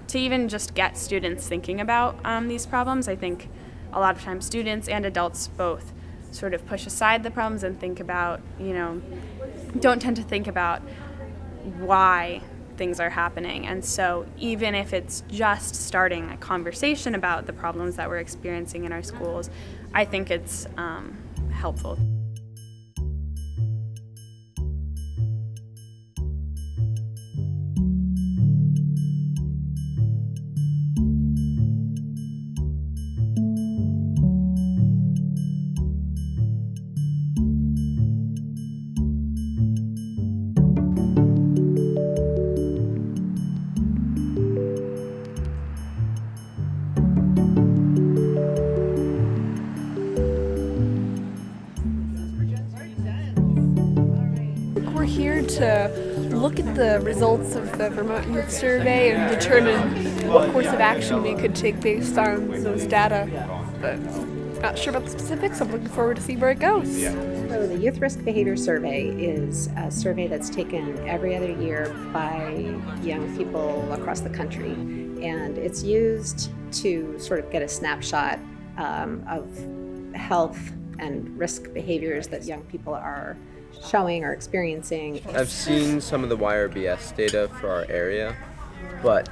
to even just get students thinking about these problems. I think a lot of times students and adults both sort of push aside the problems and think about, don't tend to think about why things are happening. And so even if it's just starting a conversation about the problems that we're experiencing in our schools, I think it's helpful. We're here to look at the results of the Vermont Youth Survey and determine what course of action we could take based on those data. But not sure about the specifics. I'm looking forward to see where it goes. So the Youth Risk Behavior Survey is a survey that's taken every other year by young people across the country. And it's used to sort of get a snapshot of health and risk behaviors that young people are showing or experiencing. I've seen some of the YRBS data for our area, but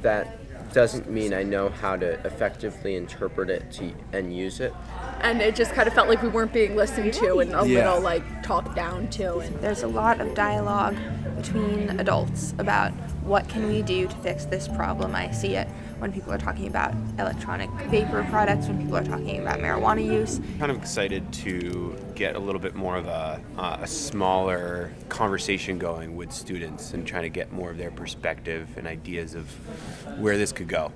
that doesn't mean I know how to effectively interpret it and use it. And it just kind of felt like we weren't being listened to and a little talked down to. And there's a lot of dialogue between adults about what can we do to fix this problem. I see it when people are talking about electronic vapor products, when people are talking about marijuana use. Kind of excited to get a little bit more of a smaller conversation going with students and trying to get more of their perspective and ideas of where this could go.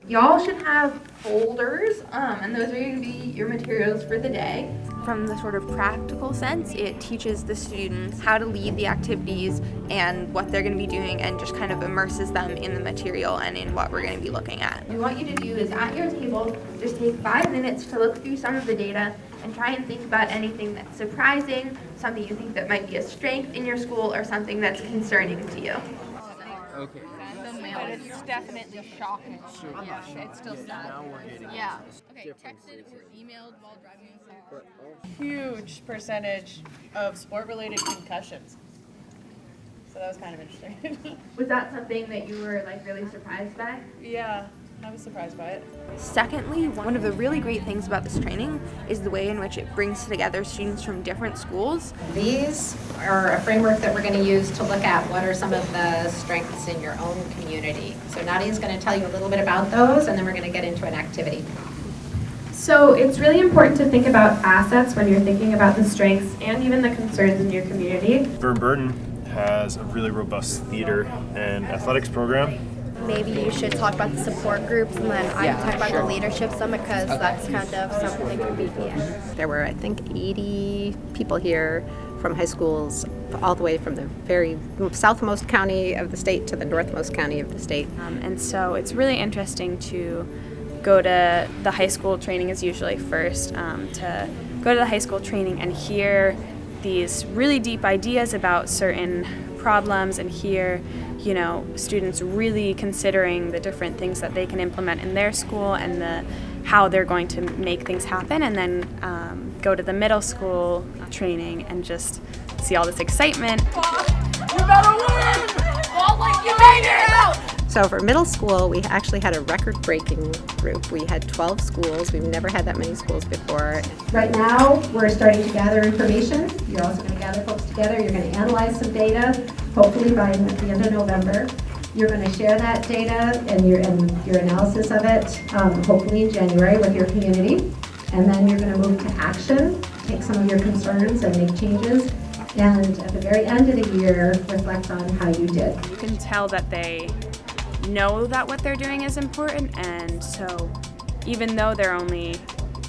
Y'all should have folders, and those are going to be your materials for the day. From the sort of practical sense, it teaches the students how to lead the activities and what they're going to be doing, and just kind of immerses them in the material and in what we're going to be looking at. What we want you to do is at your table, just take 5 minutes to look through some of the data and try and think about anything that's surprising, something you think that might be a strength in your school, or something that's concerning to you. Okay. But it's definitely shocking. Yeah, it's still sad. Yeah. Okay, texted or emailed while driving in car. Huge percentage of sport-related concussions. So that was kind of interesting. Was that something that you were really surprised by? Yeah, I was surprised by it. Secondly, one of the really great things about this training is the way in which it brings together students from different schools. These are a framework that we're going to use to look at what are some of the strengths in your own community. So Nadia's going to tell you a little bit about those, and then we're going to get into an activity. So it's really important to think about assets when you're thinking about the strengths and even the concerns in your community. Burton has a really robust theater and athletics program. Maybe you should talk about the support groups, and then I can talk about the leadership summit, because that's kind of something to be. There were, I think, 80 people here from high schools, all the way from the very southmost county of the state to the northmost county of the state. And so it's really interesting to go to the high school training is usually first, to go to the high school training and hear these really deep ideas about certain problems, and hear students really considering the different things that they can implement in their school and how they're going to make things happen, and then go to the middle school training and just see all this excitement. You better win! You made it out! So for middle school, we actually had a record-breaking group. We had 12 schools. We've never had that many schools before. Right now, we're starting to gather information. You're also going to gather folks together. You're going to analyze some data, hopefully by the end of November. You're going to share that data and your analysis of it, hopefully in January with your community. And then you're going to move to action, take some of your concerns and make changes. And at the very end of the year, reflect on how you did. You can tell that they know that what they're doing is important, and so even though they're only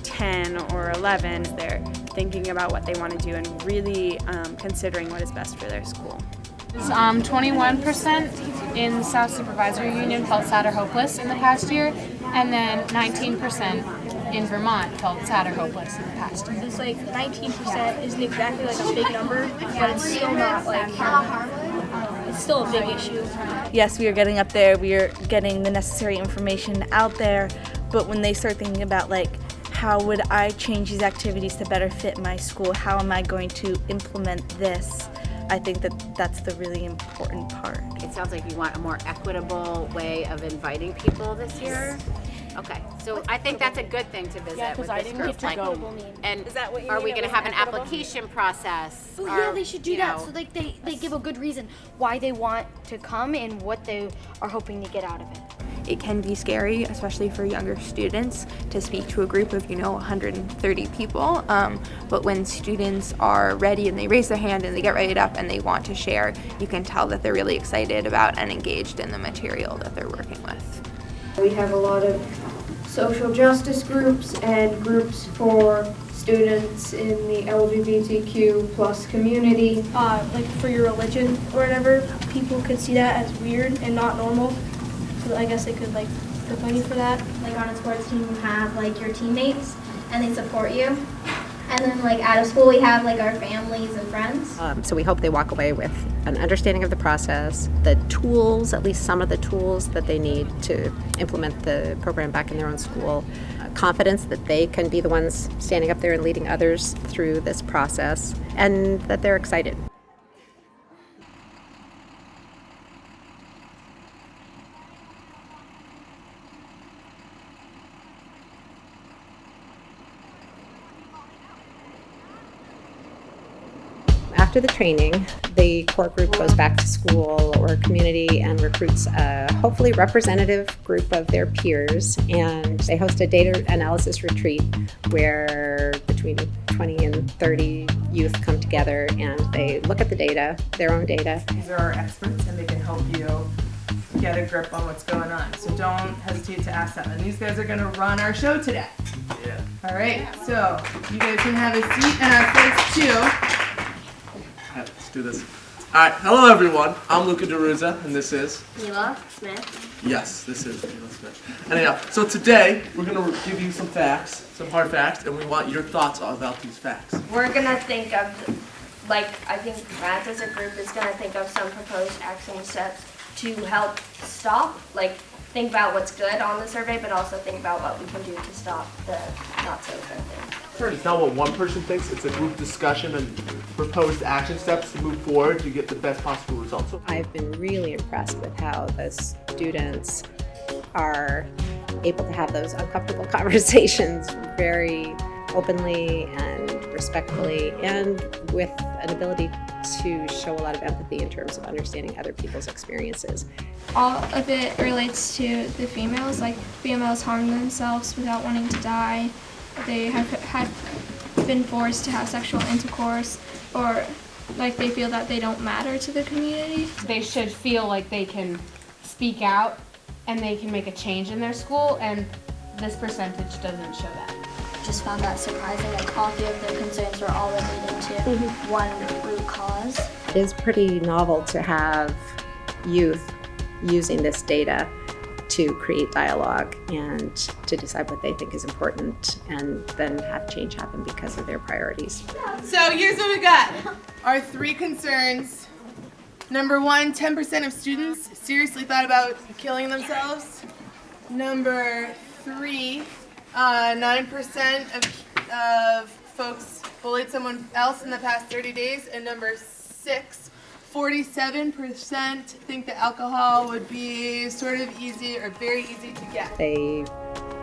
10 or 11, they're thinking about what they want to do and really considering what is best for their school. 21% in the South Supervisory Union felt sad or hopeless in the past year, and then 19% in Vermont felt sad or hopeless in the past year. It's 19% isn't exactly a big number, but it's still not it's it's still a big issue. Yes, we are getting up there, we are getting the necessary information out there, but when they start thinking about like, how would I change these activities to better fit my school? How am I going to implement this? I think that that's the really important part. It sounds like you want a more equitable way of inviting people this year. Okay, so I think that's a good thing to visit with this group. Like, and Is that what you are mean? we It going to was have an equitable? application process? Oh yeah, Or, they should do you that. know, So like they give a good reason why they want to come and what they are hoping to get out of it. It can be scary, especially for younger students, to speak to a group of 130 people. But when students are ready and they raise their hand and they get right up and they want to share, you can tell that they're really excited about and engaged in the material that they're working with. We have a lot of social justice groups and groups for students in the LGBTQ plus community. Like for your religion or whatever, people could see that as weird and not normal. So I guess they could like poke on you for that. Like on a sports team, you have like your teammates and they support you. And then like out of school, we have like our families and friends. So we hope they walk away with an understanding of the process, the tools, at least some of the tools that they need to implement the program back in their own school, confidence that they can be the ones standing up there and leading others through this process, and that they're excited. After the training, the core group goes back to school or community and recruits a hopefully representative group of their peers, and they host a data analysis retreat where between 20 and 30 youth come together and they look at the data, their own data. These are our experts and they can help you get a grip on what's going on. So don't hesitate to ask them. And these guys are gonna run our show today. Yeah. All right, so you guys can have a seat and our folks too. Alright, let's do this. Alright, hello everyone. I'm Luca DeRuza, and this is Mila Smith. Yes, this is Mila Smith. Anyhow, so today we're gonna give you some facts, some hard facts, and we want your thoughts about these facts. We're gonna think of, like, I think Matt as a group is gonna think of some proposed action steps to help stop, like, think about what's good on the survey, but also think about what we can do to stop the not so good things. Sure, it's not what one person thinks, it's a group discussion and proposed action steps to move forward to get the best possible results. I've been really impressed with how the students are able to have those uncomfortable conversations very openly and respectfully, and with an ability to show a lot of empathy in terms of understanding other people's experiences. All of it relates to the females, like females harm themselves without wanting to die. They had been forced to have sexual intercourse, or like they feel that they don't matter to the community. They should feel like they can speak out and they can make a change in their school, and this percentage doesn't show that. Just found that surprising, like all three of their concerns were all related to one root cause. It is pretty novel to have youth using this data to create dialogue and to decide what they think is important and then have change happen because of their priorities. So here's what we got. Our three concerns. Number one, 10% of students seriously thought about killing themselves. Number three, 9% of folks bullied someone else in the past 30 days. And number six, 47% think that alcohol would be sort of easy or very easy to get. They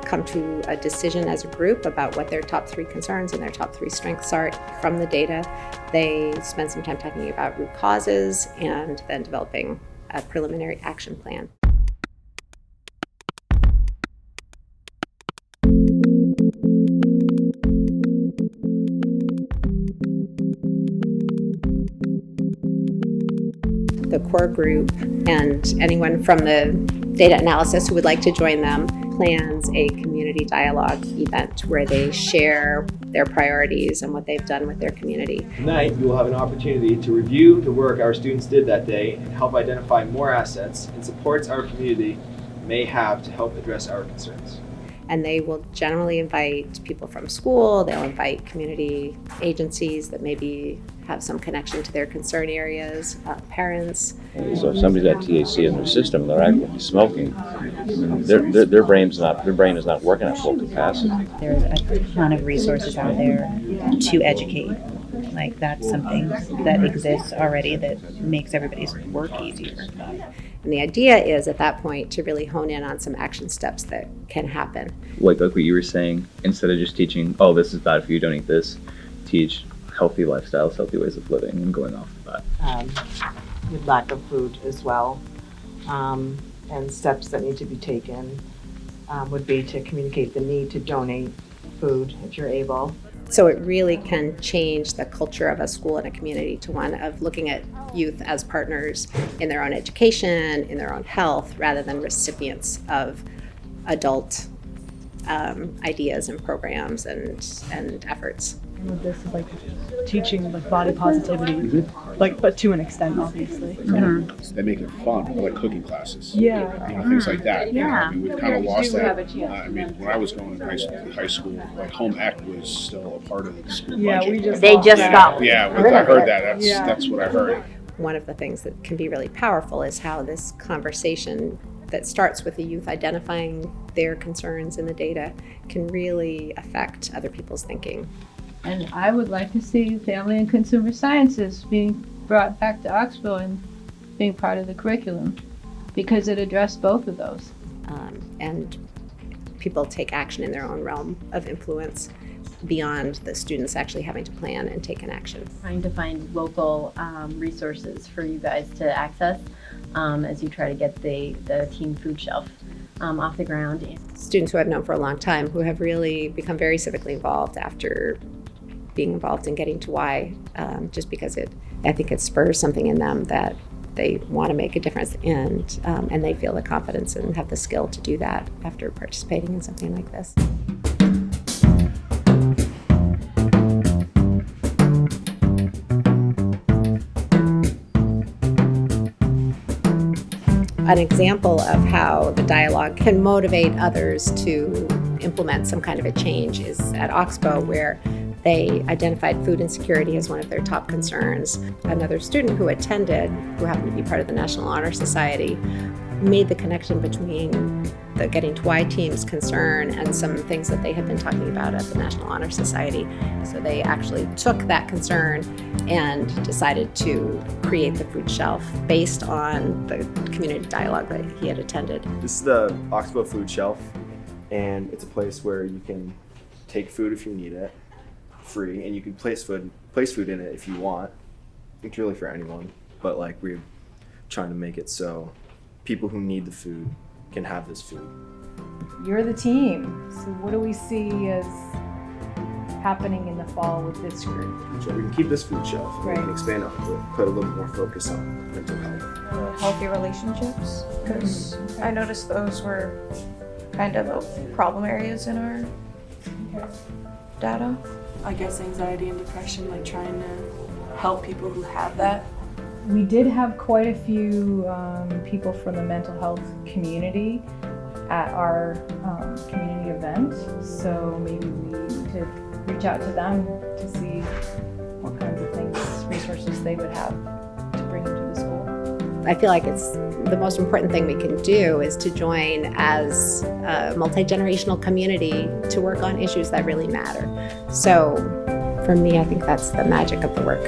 come to a decision as a group about what their top three concerns and their top three strengths are from the data. They spend some time talking about root causes and then developing a preliminary action plan. The core group and anyone from the data analysis who would like to join them plans a community dialogue event where they share their priorities and what they've done with their community. Tonight, you will have an opportunity to review the work our students did that day and help identify more assets and supports our community may have to help address our concerns. And they will generally invite people from school, they'll invite community agencies that maybe have some connection to their concern areas, parents. So if somebody's got THC in their system, they're actively smoking, their brain is not working at full capacity. There's a ton of resources out there to educate. Like that's something that exists already that makes everybody's work easier. And the idea is at that point to really hone in on some action steps that can happen. Like what you were saying, instead of just teaching, oh, this is bad for you, don't eat this, teach healthy lifestyles, healthy ways of living, and going off of that. With lack of food as well, and steps that need to be taken would be to communicate the need to donate food if you're able. So it really can change the culture of a school and a community to one of looking at youth as partners in their own education, in their own health, rather than recipients of adult ideas and programs and efforts. This is like teaching like body positivity, like but to an extent, obviously. They make it fun, like cooking classes. Yeah. Things like that. Yeah. We kind of lost that. When I was going to high school, like home ec was still a part of the school budget. They just stopped. Yeah, I heard that. That's what I heard. One of the things that can be really powerful is how this conversation that starts with the youth identifying their concerns in the data can really affect other people's thinking. And I would like to see family and consumer sciences being brought back to Oxbow and being part of the curriculum because it addressed both of those. And people take action in their own realm of influence beyond the students actually having to plan and take an action. Trying to find local resources for you guys to access as you try to get the teen food shelf off the ground. Students who I've known for a long time who have really become very civically involved after being involved in Getting to Why, just because I think it spurs something in them that they want to make a difference in, and they feel the confidence and have the skill to do that after participating in something like this. An example of how the dialogue can motivate others to implement some kind of a change is at Oxbow, where they identified food insecurity as one of their top concerns. Another student who attended, who happened to be part of the National Honor Society, made the connection between the Getting to Why team's concern and some things that they had been talking about at the National Honor Society. So they actually took that concern and decided to create the food shelf based on the community dialogue that he had attended. This is the Oxbow Food Shelf, and it's a place where you can take food if you need it, free, and you can place food in it if you want. It's really for anyone, but like we're trying to make it so people who need the food can have this food. You're the team, so what do we see as happening in the fall with this group? So we can keep this food shelf, and we can expand on it, put a little more focus on mental health. Healthy relationships, because I noticed those were kind of problem areas in our data. I guess anxiety and depression, like trying to help people who have that. We did have quite a few people from the mental health community at our community event, so maybe we could reach out to them to see what kinds of things, resources they would have to bring into the school. I feel like it's the most important thing we can do is to join as a multi-generational community to work on issues that really matter. So for me, I think that's the magic of the work.